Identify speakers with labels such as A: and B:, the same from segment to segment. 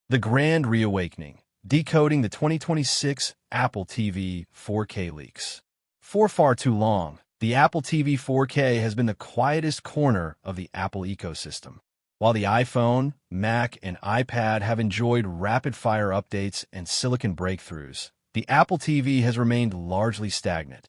A: The Grand Reawakening, decoding the 2026 Apple TV 4K leaks. For far too long, the Apple TV 4K has been the quietest corner of the Apple ecosystem. While the iPhone, Mac, and iPad have enjoyed rapid-fire updates and silicon breakthroughs, the Apple TV has remained largely stagnant.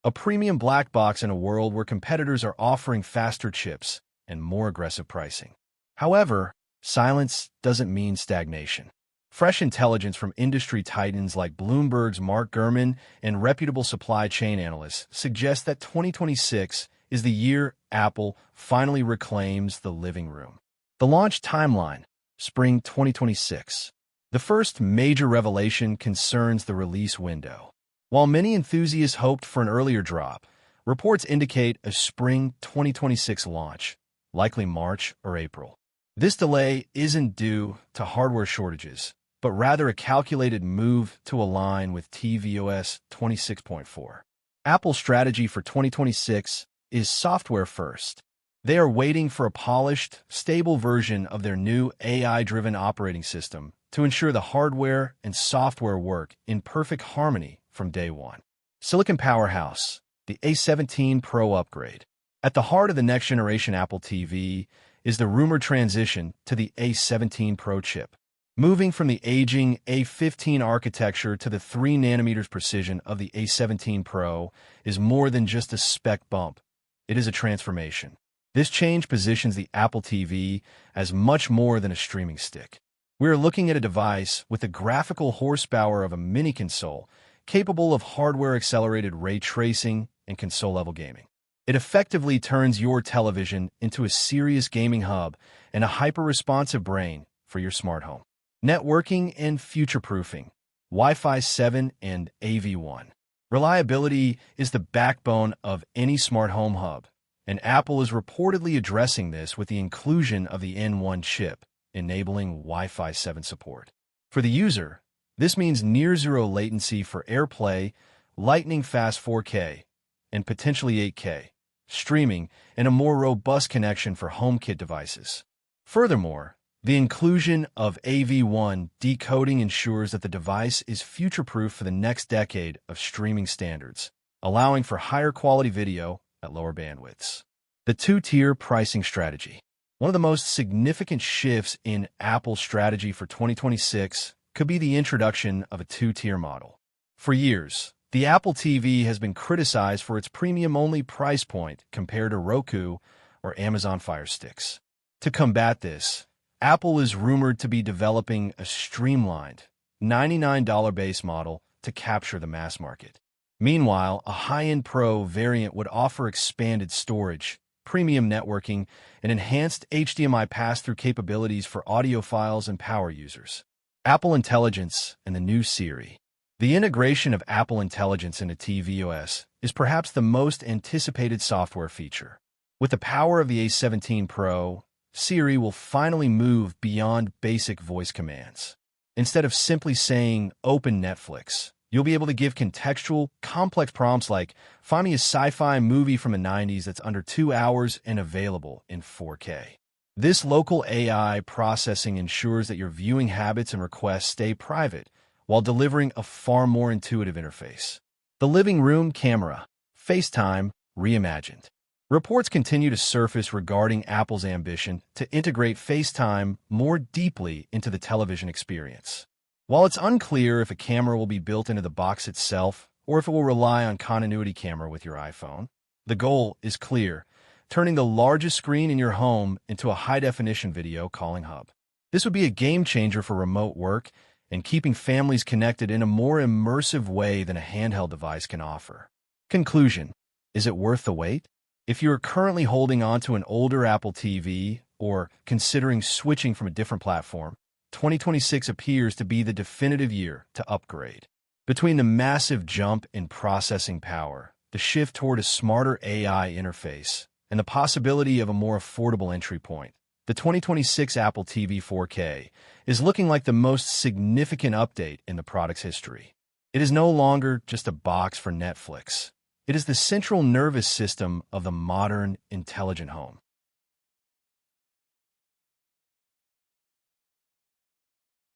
A: A premium black box in a world where competitors are offering faster chips and more aggressive pricing. However, silence doesn't mean stagnation. Fresh intelligence from industry titans like Bloomberg's Mark Gurman and reputable supply chain analysts suggests that 2026 is the year Apple finally reclaims the living room. The launch timeline, spring 2026. The first major revelation concerns the release window. While many enthusiasts hoped for an earlier drop, reports indicate a spring 2026 launch, likely March or April. This delay isn't due to hardware shortages, but rather a calculated move to align with tvOS 26.4. Apple's strategy for 2026 is software first. They are waiting for a polished, stable version of their new AI-driven operating system to ensure the hardware and software work in perfect harmony from day one. Silicon powerhouse, the A17 Pro upgrade. At the heart of the next-generation Apple TV is the rumored transition to the A17 Pro chip. Moving from the aging A15 architecture to the 3nm precision of the A17 Pro is more than just a spec bump. It is a transformation. This change positions the Apple TV as much more than a streaming stick. We are looking at a device with the graphical horsepower of a mini console, capable of hardware-accelerated ray tracing and console-level gaming. It effectively turns your television into a serious gaming hub and a hyper-responsive brain for your smart home. Networking and future-proofing, Wi-Fi 7 and AV1. Reliability is the backbone of any smart home hub, and Apple is reportedly addressing this with the inclusion of the N1 chip, enabling Wi-Fi 7 support. For the user, this means near-zero latency for AirPlay, lightning-fast 4K, and potentially 8K, streaming, and a more robust connection for HomeKit devices. Furthermore, the inclusion of AV1 decoding ensures that the device is future-proof for the next decade of streaming standards, allowing for higher quality video at lower bandwidths. The two-tier pricing strategy. One of the most significant shifts in Apple's strategy for 2026 could be the introduction of a two-tier model. For years, the Apple TV has been criticized for its premium-only price point compared to Roku or Amazon Fire Sticks. To combat this, Apple is rumored to be developing a streamlined, $99 base model to capture the mass market. Meanwhile, a high-end Pro variant would offer expanded storage, premium networking, and enhanced HDMI pass-through capabilities for audiophiles and power users. Apple Intelligence and the new Siri. The integration of Apple Intelligence into tvOS is perhaps the most anticipated software feature. With the power of the A17 Pro, Siri will finally move beyond basic voice commands. Instead of simply saying, "Open Netflix," you'll be able to give contextual, complex prompts like, "Find me a sci-fi movie from the 90s that's under 2 hours and available in 4K. This local AI processing ensures that your viewing habits and requests stay private while delivering a far more intuitive interface. The living room camera, FaceTime, reimagined. Reports continue to surface regarding Apple's ambition to integrate FaceTime more deeply into the television experience. While it's unclear if a camera will be built into the box itself or if it will rely on continuity camera with your iPhone, the goal is clear: turning the largest screen in your home into a high-definition video calling hub. This would be a game-changer for remote work and keeping families connected in a more immersive way than a handheld device can offer. Conclusion: is it worth the wait? If you are currently holding on to an older Apple TV or considering switching from a different platform, 2026 appears to be the definitive year to upgrade. Between the massive jump in processing power, the shift toward a smarter AI interface, and the possibility of a more affordable entry point, the 2026 Apple TV 4K is looking like the most significant update in the product's history. It is no longer just a box for Netflix. It is the central nervous system of the modern, intelligent home.